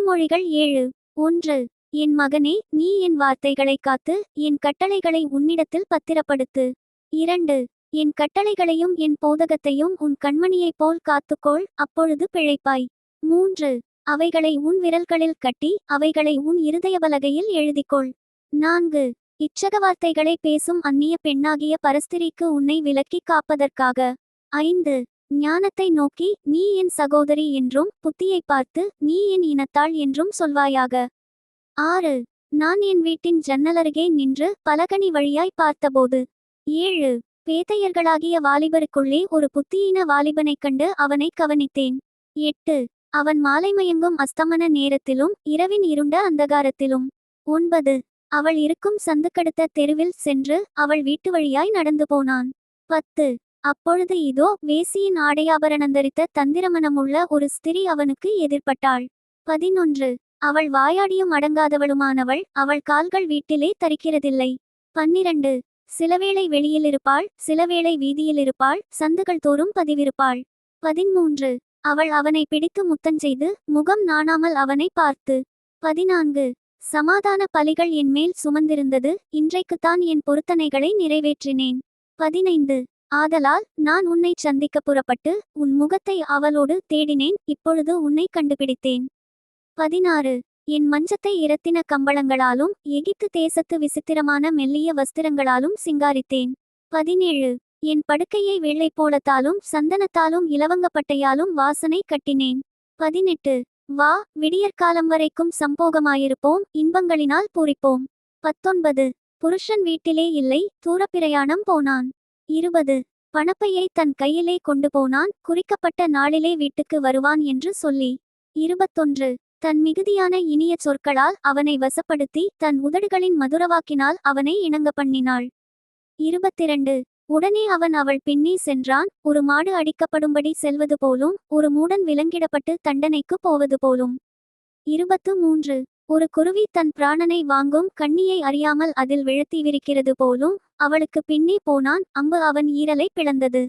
நீதிமொழிகள் 7:1. என் மகனே, நீ என் வார்த்தைகளைக் காத்து என் கட்டளைகளை உன்னிடத்தில் பத்திரப்படுத்து. 2. என் கட்டளைகளையும் என் போதகத்தையும் உன் கண்மணியைப் போல் காத்துக்கொள், அப்பொழுது பிழைப்பாய். 3. அவைகளை உன் விரல்களில் கட்டி அவைகளை உன் இருதயபலகையில் எழுதிக்கொள். 4. இச்சக வார்த்தைகளை பேசும் அந்நிய பெண்ணாகிய பரஸ்திரிக்கு உன்னை விலக்கிக் காப்பதற்காக. 5. ஞானத்தை நோக்கி நீ என் சகோதரி என்றும் புத்தியை பார்த்து நீ என் இனத்தாள் என்றும் சொல்வாயாக. 6. நான் என் வீட்டின் ஜன்னலருகே நின்று பலகனி வழியாய் பார்த்தபோது. 7. பேதையர்களாகிய வாலிபருக்குள்ளே ஒரு புத்தியீன வாலிபனைக் கண்டு அவனை கவனித்தேன். 8. அவன் மாலைமயங்கும் அஸ்தமன நேரத்திலும் இரவின் இருண்ட அந்தகாரத்திலும். 9. அவள் இருக்கும் சந்துக்கடுத்த தெருவில் சென்று அவள் வீட்டு வழியாய் நடந்து போனான். 10. அப்பொழுது இதோ வேசியின் ஆடையாபரணந்தரித்த தந்திரமனமுள்ள ஒரு ஸ்திரீ அவனுக்கு எதிர்பட்டாள். 11. அவள் வாயாடியும் அடங்காதவளுமானவள், அவள் கால்கள் வீட்டிலே தரிக்கிறதில்லை. 12. சிலவேளை வெளியிலிருப்பாள், சிலவேளை வீதியிலிருப்பாள், சந்துகள் தோறும் பதிவிருப்பாள். 13. அவள் அவனை பிடித்து முத்தஞ்செய்து முகம் நாணாமல் அவனை பார்த்து. 14. சமாதான பலிகள் என்மேல் சுமந்திருந்தது, இன்றைக்குத்தான் என் பொருத்தனைகளை நிறைவேற்றினேன். 15. ஆதலால் நான் உன்னைச் சந்திக்க புறப்பட்டு உன் முகத்தை அவளோடு தேடினேன், இப்பொழுது உன்னை கண்டுபிடித்தேன். 16. என் மஞ்சத்தை இரத்தின கம்பளங்களாலும் எகிப்து தேசத்து விசித்திரமான மெல்லிய வஸ்திரங்களாலும் சிங்காரித்தேன். 17. என் படுக்கையை வெள்ளைப்போளத்தாலும் சந்தனத்தாலும் இலவங்கப்பட்டையாலும் வாசனை கட்டினேன். 18. வா, விடியற்காலம் வரைக்கும் சம்போகமாயிருப்போம், இன்பங்களினால் பூரிப்போம். 19. புருஷன் வீட்டிலே இல்லை, தூரப்பிரயாணம் போனான். 20. பணப்பையை தன் கையிலே கொண்டு போனான், குறிக்கப்பட்ட நாளிலே வீட்டுக்கு வருவான் என்று சொல்லி. 21. தன் மிகுதியான இனிய சொற்களால் அவனை வசப்படுத்தி தன் உதடுகளின் மதுரவாக்கினால் அவனை இணங்க பண்ணினாள். 22. உடனே அவன் அவள் பின்னே சென்றான், ஒரு மாடு அடிக்கப்படும்படி செல்வது போலும் ஒரு மூடன் விலங்கிடப்பட்டு தண்டனைக்கு போவது போலும். 23. ஒரு குருவி தன் பிராணனை வாங்கும் கண்ணியை அறியாமல் அதில் விழுத்திவிரிக்கிறது போலும் அவளுக்கு பின்னே போனான், அம்பு அவன் ஈரலை பிளந்தது.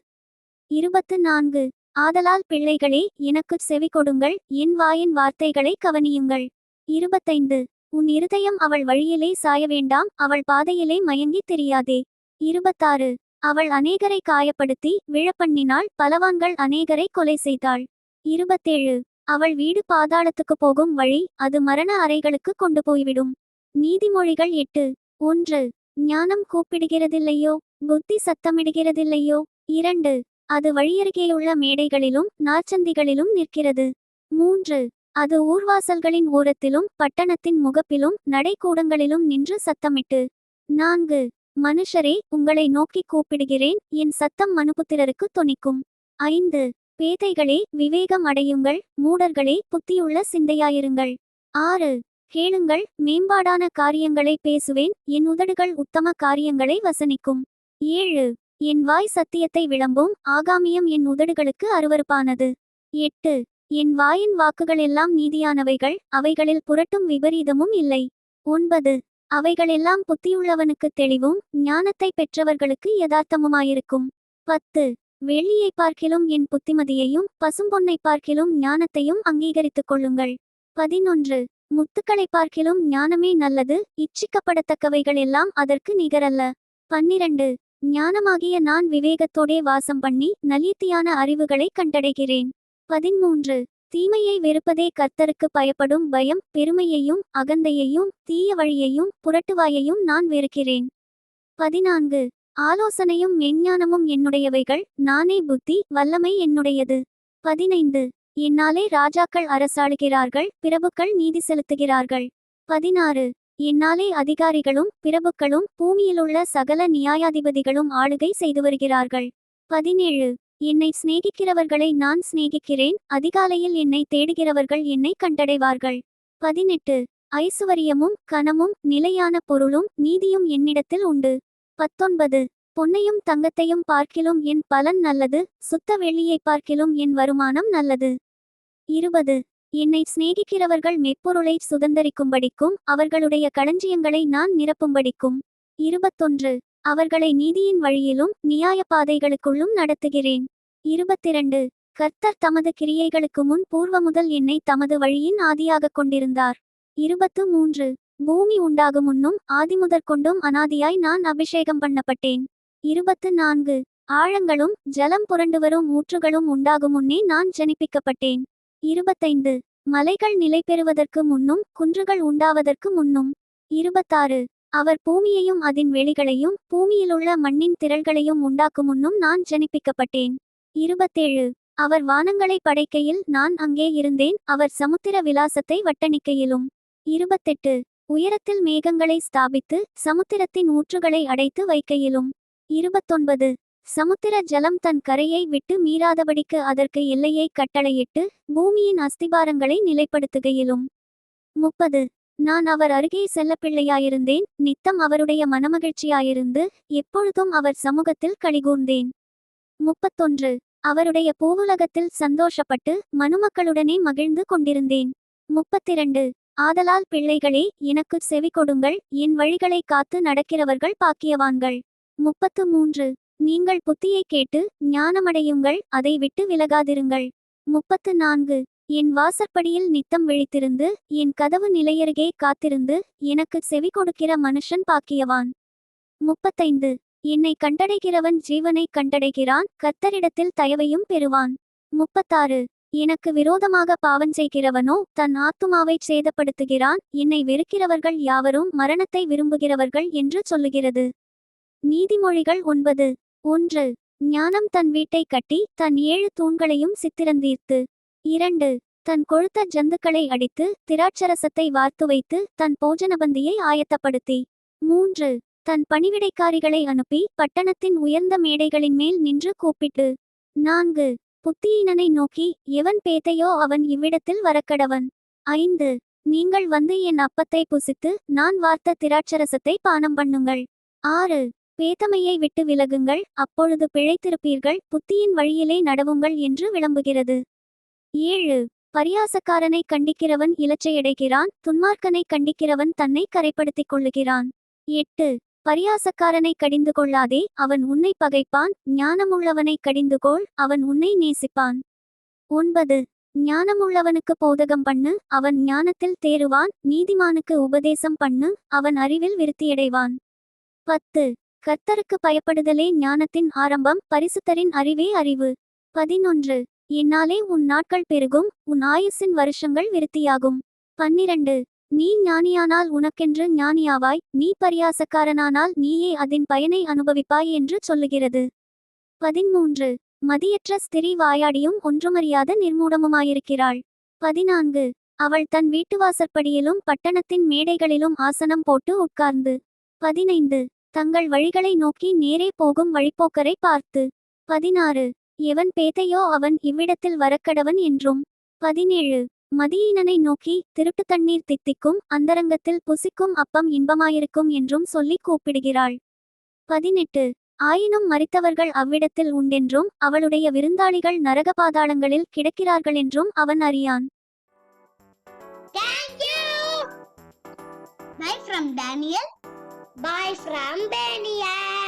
24. ஆதலால் பிள்ளைகளே, எனக்குச் செவி கொடுங்கள், என் வாயின் வார்த்தைகளை கவனியுங்கள். 25. உன் இருதயம் அவள் வழியிலே சாய வேண்டாம், அவள் பாதையிலே மயங்கி திரியாதே. 26. அவள் அநேகரை காயப்படுத்தி விழப்பண்ணினாள், பலவான்கள் அநேகரை கொலை செய்தாள். 27. அவள் வீடு பாதாளத்துக்கு போகும் வழி, அது மரண அறைகளுக்கு கொண்டு போய்விடும். நீதிமொழிகள் 8:1. ஞானம் கூப்பிடுகிறதில்லையோ, புத்தி சத்தமிடுகிறதில்லையோ. 2. அது வழியருகேயுள்ள மேடைகளிலும் நாற்சந்திகளிலும் நிற்கிறது. 3. அது ஊர்வாசல்களின் ஓரத்திலும் பட்டணத்தின் முகப்பிலும் நடைக்கூடங்களிலும் நின்று சத்தமிட்டு. 4. மனுஷரே, உங்களை நோக்கி கூப்பிடுகிறேன், என் சத்தம் மனுபுத்திரருக்கு தொனிக்கும். 5. பேதைகளே, விவேகம் அடையுங்கள், மூடர்களே, புத்தியுள்ள சிந்தையாயிருங்கள். 6. கேளுங்கள், மேம்பாடான காரியங்களை பேசுவேன், என் உதடுகள் உத்தம காரியங்களை வசனிக்கும். 7. என் வாய் சத்தியத்தை விளம்பும், ஆகாமியம் என் உதடுகளுக்கு அருவருப்பானது. 8. என் வாயின் வாக்குகளெல்லாம் நீதியானவைகள், அவைகளில் புரட்டும் விபரீதமும் இல்லை. 9. அவைகளெல்லாம் புத்தியுள்ளவனுக்கு தெளிவும் ஞானத்தை பெற்றவர்களுக்கு யதார்த்தமுமாயிருக்கும். 10. வெள்ளியை பார்க்கிலும் என் புத்திமதியையும் பசும்பொன்னை பார்க்கிலும் ஞானத்தையும் அங்கீகரித்துக் கொள்ளுங்கள். 11. முத்துக்களை பார்க்கிலும் ஞானமே நல்லது, இச்சிக்கப்படத்தக்கவைகள் எல்லாம் அதற்கு நிகரல்ல. 12. ஞானமாகிய நான் விவேகத்தோடே வாசம் பண்ணி நலித்தியான அறிவுகளை கண்டடைகிறேன். 13. தீமையை வெறுப்பதே கர்த்தருக்கு பயப்படும் பயம், பெருமையையும் அகந்தையையும் தீய வழியையும் புரட்டுவாயையும் நான் வெறுக்கிறேன். 14. ஆலோசனையும் மெஞ்ஞானமும் என்னுடையவைகள், நானே புத்தி வல்லமை என்னுடையது. 15. என்னாலே ராஜாக்கள் அரசாளுகிறார்கள், பிரபுக்கள் நீதி செலுத்துகிறார்கள். 16. என்னாலே அதிகாரிகளும் பிரபுக்களும் பூமியிலுள்ள சகல நியாயாதிபதிகளும் ஆளுகை செய்து வருகிறார்கள். 17. என்னை சிநேகிக்கிறவர்களை நான் சிநேகிக்கிறேன், அதிகாலையில் என்னை தேடுகிறவர்கள் என்னை கண்டடைவார்கள். 18. ஐசுவரியமும் கனமும் நிலையான பொருளும் நீதியும் என்னிடத்தில் உண்டு. 19. பொன்னையும் தங்கத்தையும் பார்க்கிலும் என் பலன் நல்லது, சுத்த வெள்ளியை பார்க்கிலும் என் வருமானம் நல்லது. 20. என்னை சிநேகிக்கிறவர்கள் மெப்பொருளை சுதந்தரிக்கும்படிக்கும் அவர்களுடைய களஞ்சியங்களை நான் நிரப்பும்படிக்கும். 21. அவர்களை நீதியின் வழியிலும் நியாய பாதைகளுக்குள்ளும் நடத்துகிறேன். 22. கர்த்தர் தமது கிரியைகளுக்கு முன் பூர்வ முதல் என்னை தமது வழியின் ஆதியாகக் கொண்டிருந்தார். 23 பூமி உண்டாகும் முன்னும் ஆதிமுதற்கொண்டும் அனாதியாய் நான் அபிஷேகம் பண்ணப்பட்டேன். 24 ஆழங்களும் ஜலம் புரண்டுவரும் ஊற்றுகளும் உண்டாகும் முன்னே நான் ஜனிப்பிக்கப்பட்டேன். 25 மலைகள் நிலை பெறுவதற்கு முன்னும் குன்றுகள் உண்டாவதற்கு முன்னும். 26 அவர் பூமியையும் அதன் வெளிகளையும் பூமியிலுள்ள மண்ணின் திரள்களையும் உண்டாக்கும் முன்னும் நான் ஜனிப்பிக்கப்பட்டேன். 27 அவர் வானங்களை படைக்கையில் நான் அங்கே இருந்தேன், அவர் சமுத்திர விலாசத்தை வட்டணிக்கையிலும். 28 உயரத்தில் மேகங்களை ஸ்தாபித்து சமுத்திரத்தின் ஊற்றுகளை அடைத்து வைக்கையிலும். 29 சமுத்திர ஜலம் தன் கரையை விட்டு மீறாதபடிக்கு அதற்கு எல்லையை கட்டளையிட்டு பூமியின் அஸ்திபாரங்களை நிலைப்படுத்துகையிலும். 30 நான் அவர் அருகே செல்லப்பிள்ளையாயிருந்தேன், நித்தம் அவருடைய மனமகிழ்ச்சியாயிருந்து எப்பொழுதும் அவர் சமூகத்தில் களிகூர்ந்தேன். 31 அவருடைய பூவுலகத்தில் சந்தோஷப்பட்டு மனுமக்களுடனே மகிழ்ந்து கொண்டிருந்தேன். 32 ஆதலால் பிள்ளைகளே, எனக்கு செவி கொடுங்கள், என் வழிகளை காத்து நடக்கிறவர்கள் பாக்கியவான்கள். 33 நீங்கள் புத்தியை கேட்டு ஞானமடையுங்கள், அதை விட்டு விலகாதிருங்கள். 34 என் வாசற்படியில் நித்தம் விழித்திருந்து என் கதவு நிலையருகே காத்திருந்து எனக்கு செவி கொடுக்கிற மனுஷன் பாக்கியவான். 35 என்னை கண்டடைகிறவன் ஜீவனை கண்டடைகிறான், கர்த்தரிடத்தில் தயவையும் பெறுவான். 36 எனக்கு விரோதமாக பாவஞ்செய்கிறவனோ தன் ஆத்துமாவை சேதப்படுத்துகிறான், என்னை வெறுக்கிறவர்கள் யாவரும் மரணத்தை விரும்புகிறவர்கள் என்று சொல்லுகிறது. நீதிமொழிகள் 9:1 ஞானம் தன் வீட்டை கட்டி தன் 7 தூண்களையும் சித்திரந்தீர்த்து. 2 தன் கொழுத்த ஜந்துக்களை அடித்து திராட்சரசத்தை வார்த்து வைத்து தன் போஜனபந்தியை ஆயத்தப்படுத்தி. 3 தன் பணிவிடைக்காரிகளை அனுப்பி பட்டணத்தின் உயர்ந்த மேடைகளின் மேல் நின்று கூப்பிட்டு. 4 புத்தியீனனை நோக்கி, எவன் பேதையோ அவன் இவ்விடத்தில் வரக்கடவன். 5 நீங்கள் வந்து என் அப்பத்தை புசித்து நான் வார்த்த திராட்சரசத்தை பானம் பண்ணுங்கள். 6 பேதமையை விட்டு விலகுங்கள், அப்பொழுது பிழைத்திருப்பீர்கள், புத்தியின் வழியிலே நடவுங்கள் என்று விளம்புகிறது. 7 பரியாசக்காரனை கண்டிக்கிறவன் இலச்சையடைகிறான், துன்மார்க்கனை கண்டிக்கிறவன் தன்னை கரைப்படுத்திக் கொள்ளுகிறான். 8 பரியாசக்காரனை கடிந்து கொள்ளாதே, அவன் உன்னை பகைப்பான், ஞானமுள்ளவனை கடிந்துகொள், அவன் உன்னை நேசிப்பான். 9 ஞானமுள்ளவனுக்கு போதகம் பண்ணு, அவன் ஞானத்தில் தேறுவான், நீதிமானுக்கு உபதேசம் பண்ணு, அவன் அறிவில் விருத்தியடைவான். 10 கர்த்தருக்கு பயப்படுதலே ஞானத்தின் ஆரம்பம், பரிசுத்தரின் அறிவே அறிவு. 11 என்னாலே உன் நாட்கள் பெருகும், உன் ஆயுசின் வருஷங்கள் விருத்தியாகும். 12 நீ ஞானியானால் உனக்கென்று ஞானியாவாய், நீ பரியாசக்காரனானால் நீயே அதன் பயனை அனுபவிப்பாய் என்று சொல்லுகிறது. 13 மதியற்ற ஸ்திரீ வாயாடியும் ஒன்றுமறியாத நிர்மூடமுமாயிருக்கிறாள். 14 அவள் தன் வீட்டுவாசற்படியிலும் பட்டணத்தின் மேடைகளிலும் ஆசனம் போட்டு உட்கார்ந்து. 15 தங்கள் வழிகளை நோக்கி நேரே போகும் வழிப்போக்கரை பார்த்து. 16 எவன் பேதையோ அவன் இவ்விடத்தில் வரக்கடவன் என்றும். 17 மதியீனனை நோக்கி, திருட்டு தண்ணீர் தித்திக்கும், அந்தரங்கத்தில் புசிக்கும் அப்பம் இன்பமாயிருக்கும் என்றும் சொல்லி கூப்பிடுகிறாள். 18 ஆயினும் மரித்தவர்கள் அவ்விடத்தில் உண்டென்றும் அவளுடைய விருந்தாளிகள் நரக பாதாளங்களில் கிடக்கிறார்களென்றும் அவன் அறியான். Thank you. Bye from Daniel. Bye from Daniel.